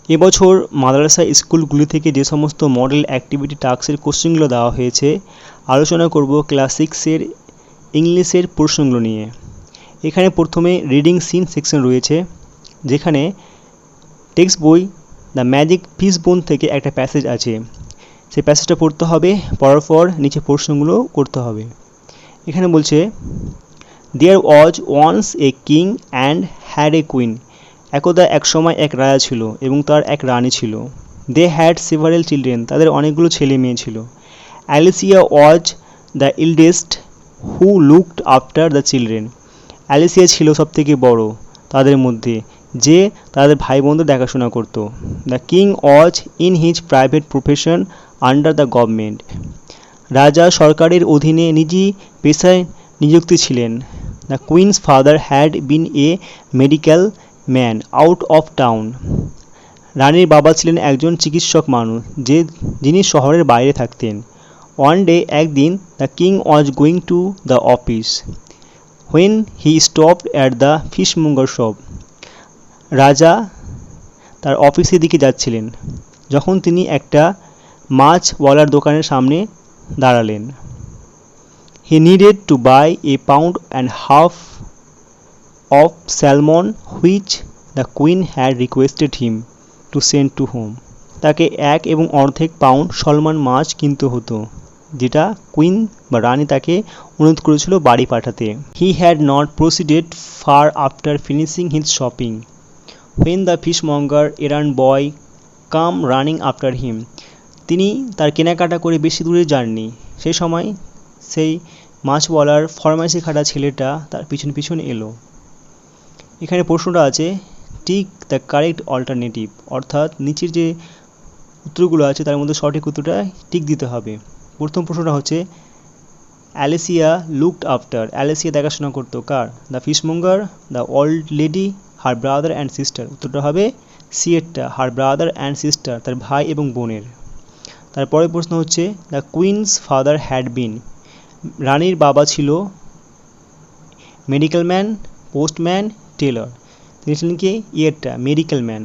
এবছর মাদ্রাসা স্কুলগুলি থেকে যে সমস্ত মডেল অ্যাক্টিভিটি টাস্কের কোশ্চেনগুলো দেওয়া হয়েছে, আলোচনা করব ক্লাস 6-এর ইংলিশের প্রশ্নগুলো নিয়ে। এখানে প্রথমে রিডিং সিন সেকশন রয়েছে, যেখানে টেক্সট বই দ্য ম্যাজিক ফিশ বোন থেকে একটা প্যাসেজ আছে। সেই প্যাসেজটা পড়তে হবে, পড়ার পর নিচে প্রশ্নগুলো করতে হবে। এখানে বলছে, there was once a king and had a queen. একদা এক সময় এক রাজা ছিল এবং তার এক রানী ছিল। দে হ্যাড সেভারেল চিলড্রেন, তাদের অনেকগুলো ছেলে মেয়ে ছিল। Alicia was the eldest who looked after the children. Alicia ছিল সবথেকে বড় তাদের মধ্যে, যে তাদের ভাই বোনদের দেখাশোনা করত। The king was in his private profession under the government. রাজা সরকারের অধীনে নিজি পেশায় নিযুক্তি ছিলেন। The queen's father had been a medical man out of town. রানীর বাবা ছিলেন একজন চিকিৎসক মানুষ, যিনি শহরের বাইরে থাকতেন। ওয়ান ডে, একদিন, the king was going to the office when he stopped at the fishmonger shop. রাজা তার অফিসের দিকে যাচ্ছিলেন যখন তিনি একটা মাছওয়ালার দোকানের সামনে দাঁড়ালেন। He needed to buy a pound and half of salmon which the queen had requested him to send to home. তাকে 1.25 পাউন্ড সলমন মাছ কিনতে হতো, যেটা কুইন বা রানী তাকে অনুরোধ করেছিল বাড়ি পাঠাতে। He had not proceeded far after finishing his shopping when the fishmonger errand boy came running after him. তিনি তার কেনাকাটা করে বেশি দূরে যাননি, সেই সময় সেই মাছওয়ালার ফরমাইশি খাটা ছেলেটা তার পিছন পিছন এলো। এখানে প্রশ্নটা আছে, টিক দ্য কারেক্ট অল্টারনেটিভ, অর্থাৎ নিচের যে উত্তরগুলো আছে তার মধ্যে সঠিক উত্তরটা টিক দিতে হবে। প্রথম প্রশ্নটা হচ্ছে, অ্যালিসিয়া লুকড আফটার, অ্যালিসিয়া দেখাশোনা করতো কার? The fishmonger, the old lady, her brother and sister. উত্তরটা হবে সি এরটা, হার ব্রাদার অ্যান্ড সিস্টার, তার ভাই এবং বোনের। তারপরের প্রশ্ন হচ্ছে, the queen's father had been, রানীর বাবা ছিল মেডিকেল ম্যান, পোস্টম্যান, টেলর। তিনি ছিলেন কি? ইয়েরটা, মেডিকেল ম্যান,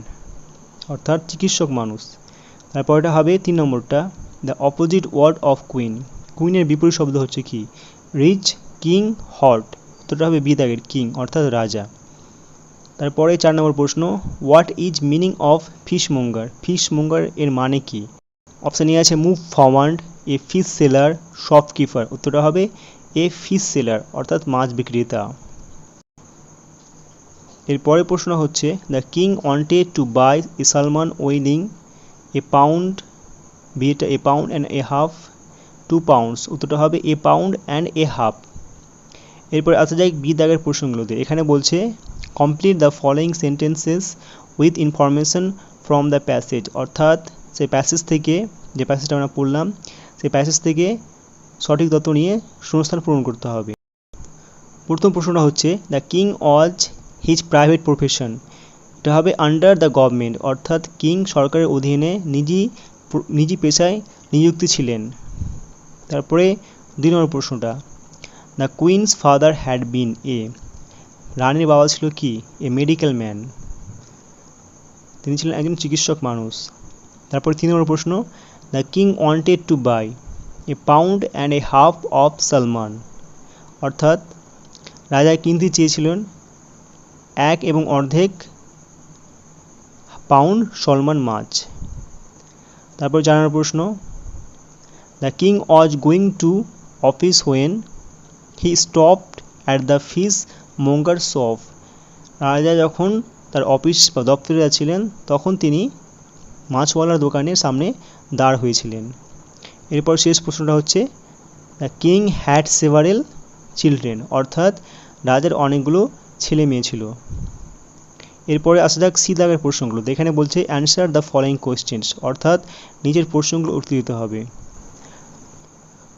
অর্থাৎ চিকিৎসক মানুষ। তারপরটা হবে 3 নম্বরটা, the opposite word of queen, কুইনের বিপরীত শব্দ হচ্ছে কি? Rich, king, hot. উত্তরটা হবে বি দাগের, কিং, অর্থাৎ রাজা। তারপরে 4 নম্বর প্রশ্ন, হোয়াট ইজ মিনিং অফ ফিশমঙ্গার, ফিশমঙ্গার এর মানে কি? অপশান এ আছে move forward, a fish seller, shopkeeper. উত্তরটা হবে এ ফিশ সেলার, অর্থাৎ মাছ বিক্রেতা। এরপরের প্রশ্ন হচ্ছে, the king wanted to buy a salmon weighing a pound, বিটা a pound and a half, 2 pounds. উত্তরটা হবে a pound and a half. এরপরে আসা যায় বি দাগের প্রশ্নগুলোতে। এখানে বলছে, complete the following sentences with information from the passage, অর্থাৎ সেই প্যাসেজ থেকে, যে প্যাসেজটা আমরা পড়লাম সেই প্যাসেজ থেকে সঠিক তথ্য নিয়ে শূন্যস্থান পূরণ করতে হবে। প্রথম প্রশ্নটা হচ্ছে, the king was his private profession. এটা হবে আন্ডার দ্য গভর্নমেন্ট, অর্থাৎ কিং সরকারের অধীনে নিজি পেশায় নিযুক্তি ছিলেন। তারপরে 2 নম্বর প্রশ্নটা, the queen's father had been a, রানীর বাবা ছিল কি? এ মেডিকেল ম্যান, তিনি ছিলেন একজন চিকিৎসক মানুষ। তারপরে 3 নম্বর প্রশ্ন, the king wanted to buy a pound and a half of salmon, অর্থাৎ রাজা কিনতে চেয়েছিলেন 1.25 পাউন্ড সলমন মাছ। তারপর 4 নম্বর প্রশ্ন, the king was going to office when he stopped at the fish Munger shop. রাজা যখন তার অফিস বা দপ্তরে যাচ্ছিলেন তখন তিনি মাছওয়ালার দোকানের সামনে দাঁড় হয়েছিলেন। এরপর শেষ প্রশ্নটা হচ্ছে, the king had several children, অর্থাৎ রাজার অনেকগুলো ছেলে মেয়ে ছিল। এরপরে আসা যাক সি দাগের প্রশ্নগুলো। এখানে বলছে, অ্যান্সার দ্য ফলোয়িং কোয়েশ্চেন্স, অর্থাৎ নিজের প্রশ্নগুলো উত্তর দিতে হবে।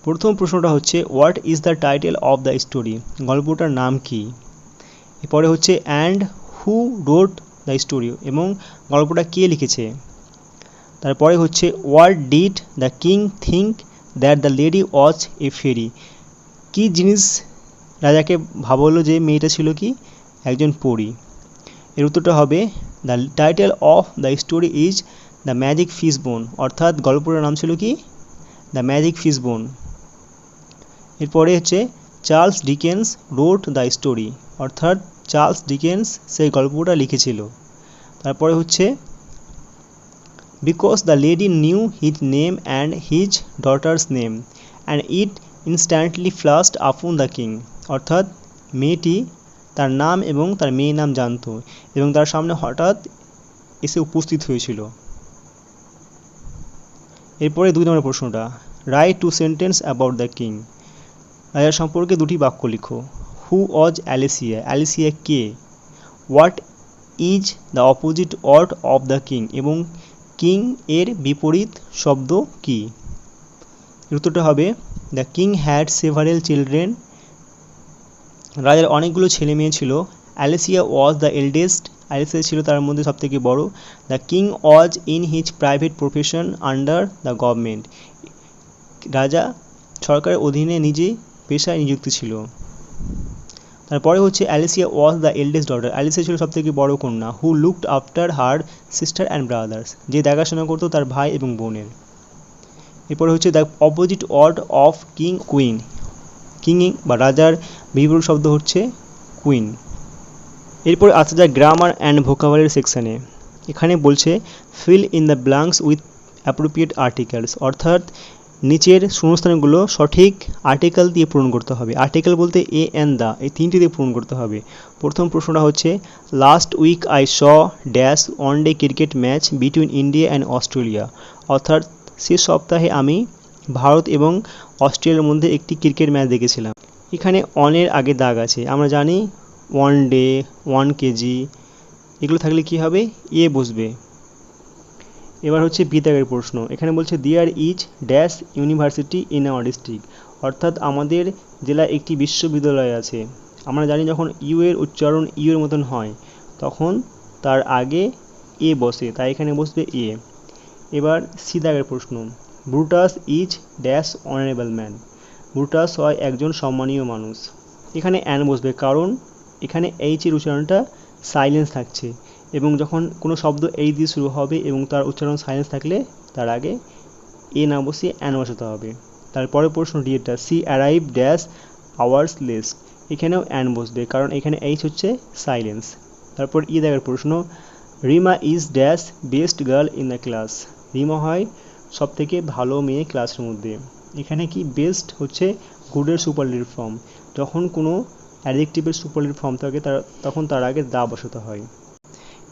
প্রথম প্রশ্নটা হচ্ছে, what is the title of the story, গল্পটার নাম কি? এরপরে হচ্ছে, and who wrote the story, এবং গল্পটা কে লিখেছে? তারপরে হচ্ছে, what did the king think that the lady was a fairy, কী জিনিস রাজাকে ভাবলো যে মেয়েটা ছিল কি? একজন পরী। এর উত্তরটা হবে the title of the story is the magic fish বোন, অর্থাৎ গল্পটার নাম ছিল কি দ্য ম্যাজিক ফিশ বোন। এরপরে হচ্ছে Charles Dickens wrote the story, অর্থাৎ চার্লস ডিকেন্স সেই গল্পটা লিখেছিল। তারপরে হচ্ছে because the lady knew his name and his daughter's name and it instantly flashed upon the king, অর্থাৎ মেয়েটি তার নাম এবং তার মেয়ের নাম জানত এবং তার সামনে হঠাৎ এসে উপস্থিত হয়েছিল। এরপরে 2 নম্বর প্রশ্নটা, write 2 sentence about the king, রাজার সম্পর্কে 2টি বাক্য লিখো। হু ওয়াজ অ্যালিসিয়া, অ্যালিসিয়া কে? What is the opposite word of the king, এবং কিং এর বিপরীত শব্দ কি? উত্তরটা হবে the king had several children, রাজার অনেকগুলো ছেলে মেয়ে ছিল। Alicia was the eldest, Alicia ছিল তার মধ্যে সবথেকে বড়। The king was in his private profession under the government, রাজা সরকারের অধীনে নিজেই পেশায় নিযুক্ত ছিল। তারপরে হচ্ছে Alicia was the eldest daughter, অ্যালিসিয়া ছিল সবথেকে বড় কন্যা। Who looked after her sister and brothers, যে দেখাশোনা করতো তার ভাই এবং বোনের। এরপরে হচ্ছে the opposite word of king queen, king বা রাজার বিপরীত শব্দ হচ্ছে কুইন। এরপর আসা যায় গ্রামার অ্যান্ড ভোকাবুলারি সেকশানে। এখানে বলছে fill in the blanks with appropriate articles, অর্থাৎ নিচের শূন্যস্থানগুলো সঠিক আর্টিকেল দিয়ে পূরণ করতে হবে। আর্টিকেল বলতে এ অ্যান্ড দ্য, এই 3টি দিয়ে পূরণ করতে হবে। প্রথম প্রশ্নটা হচ্ছে last week I saw dash one day cricket match between India and Australia, অর্থাৎ শেষ সপ্তাহে আমি ভারত এবং অস্ট্রেলিয়ার মধ্যে একটি ক্রিকেট ম্যাচ দেখেছিলাম। এখানে অনের আগে দাগ আছে, আমরা জানি 1 ডে 1 কেজি এগুলো থাকলে কি হবে এ বসবে। এবার হচ্ছে বি দাগের প্রশ্ন, এখানে বলছে there is dash university in our district, অর্থাৎ আমাদের জেলায় একটি বিশ্ববিদ্যালয় আছে। আমরা জানি যখন ইউ এর উচ্চারণ ইউ এর মতন হয় তখন তার আগে এ বসে, তাই এখানে বসবে এ। এবার সি দাগের প্রশ্ন, Brutus is dash honourable man, Brutus হয় একজন সম্মানীয় মানুষ। এখানে অ্যান বসবে কারণ এখানে এইচ এর উচ্চারণটা সাইলেন্স থাকছে এবং যখন কোনো শব্দ এই দিয়ে শুরু হবে এবং তার উচ্চারণ সাইলেন্স থাকলে তার আগে এ না বসিয়ে অ্যান বসাতে হবে। তারপরে প্রশ্ন ডি এরটা, she arrive dash hours less, এখানেও অ্যান বসবে কারণ এখানে এইচ হচ্ছে সাইলেন্স। তারপর ই দাগের প্রশ্ন, Rima is dash best girl in the class, Rima হয় সব থেকে ভালো মেয়ে ক্লাসের মধ্যে। এখানে কি বেস্ট হচ্ছে গুডের সুপারলেটিভ ফর্ম, যখন কোনো অ্যাডজেক্টিভের সুপারলেটিভ ফর্ম থাকে তখন তার আগে দা বসাতে হয়।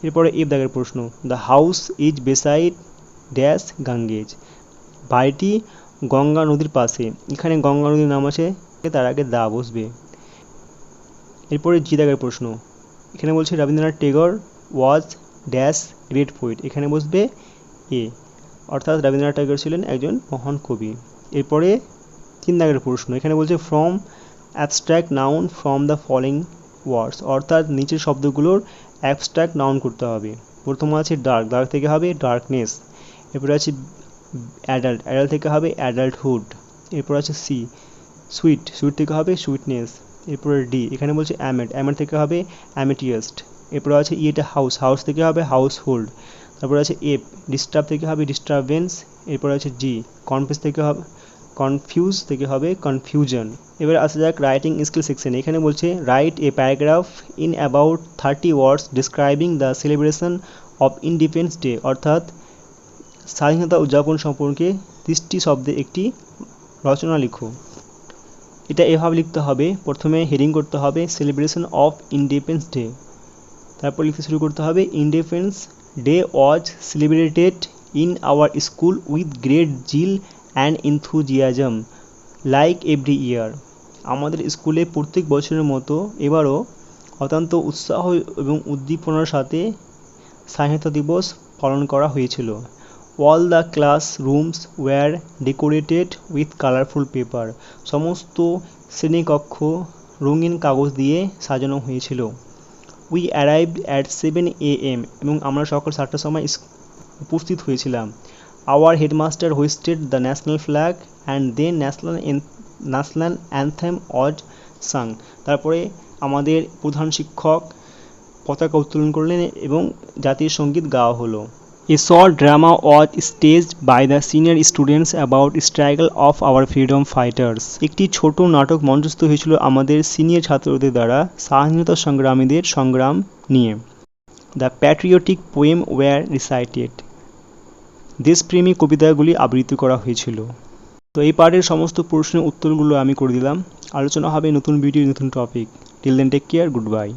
এরপরে এফ দাগের প্রশ্ন, the house is beside dash Ganges, বাড়িটি গঙ্গা নদীর পাশে, এখানে গঙ্গা নদীর নাম আছে তার আগে দা বসবে। এরপরে জি দাগের প্রশ্ন, এখানে বলছে Rabindranath Tagore was dash great poet, এখানে বসবে এ, অর্থাৎ রবীন্দ্রনাথ টেগর ছিলেন একজন মহান কবি। এরপরে 3 দাগের প্রশ্ন, এখানে বলছে from abstract noun from the following ওয়ার্ডস, অর্থাৎ নিচের শব্দগুলোর অ্যাবস্ট্রাক্ট নাউন করতে হবে। প্রথম আছে ডার্ক, ডার্ক থেকে হবে ডার্কনেস। এরপরে আছে অ্যাডাল্ট, অ্যাডাল্ট থেকে হবে অ্যাডাল্টহুড। এরপর আছে সি সুইট, সুইট থেকে হবে সুইটনেস। এরপরে ডি, এখানে বলছে অ্যামেট, অ্যামেট থেকে হবে অ্যামেটিয়াস্ট। এরপর আছে এটা হাউস, হাউস থেকে হবে হাউসহোল্ড। তারপর আছে এফ, ডিস্টার্ব থেকে হবে ডিস্টারবেন্স। এরপর আছে জি, কনফিউজ থেকে হবে কনফিউজ থেকে হবে কনফিউশন। এবার আসা যাক রাইটিং স্কিল সেকশন, এখানে বলছে write a paragraph in about 30 words describing the celebration of independence day, অর্থাৎ স্বাধীনতা উদযাপন সম্পর্কে 30টি শব্দে একটি রচনা লিখো। এটা এভাবে লিখতে হবে, প্রথমে হেডিং করতে হবে সেলিব্রেশন অফ ইন্ডিপেন্ডেন্স ডে, তারপর লিখতে শুরু করতে হবে independence day was celebrated in our school with great zeal and enthusiasm like every year, আমাদের স্কুলে প্রত্যেক বছরের মতো এবারও অত্যন্ত উৎসাহ এবং উদ্দীপনার সাথে স্বাধীনতা দিবস পালন করা হয়েছিল। All the classrooms were decorated with colourful paper, সমস্ত শ্রেণীকক্ষ রঙিন কাগজ দিয়ে সাজানো হয়েছিল। উই অ্যারাইভড অ্যাট 7 AM, এবং আমরা সকাল 7টার সময় উপস্থিত হয়েছিলাম। Our headmaster hoisted the national flag and then national anthem was sung, তারপরে আমাদের প্রধান শিক্ষক পতাকা উত্তোলন করলেন এবং জাতীয় সঙ্গীত গাওয়া হলো। A short drama was staged by the senior students about struggle of our freedom fighters. একটি ছোট নাটক মঞ্চস্থ হয়েছিল আমাদের সিনিয়র ছাত্রদের দ্বারা স্বাধীনতা সংগ্রামীদের সংগ্রাম নিয়ে। The patriotic poem were recited. দেশপ্রেমী কবিতাগুলি আবৃত্তি করা হয়েছিল। তো এই পার্টের সমস্ত প্রশ্নের উত্তরগুলো আমি করে দিলাম। আলোচনা হবে নতুন ভিডিও, নতুন topic. Till then take care, good bye.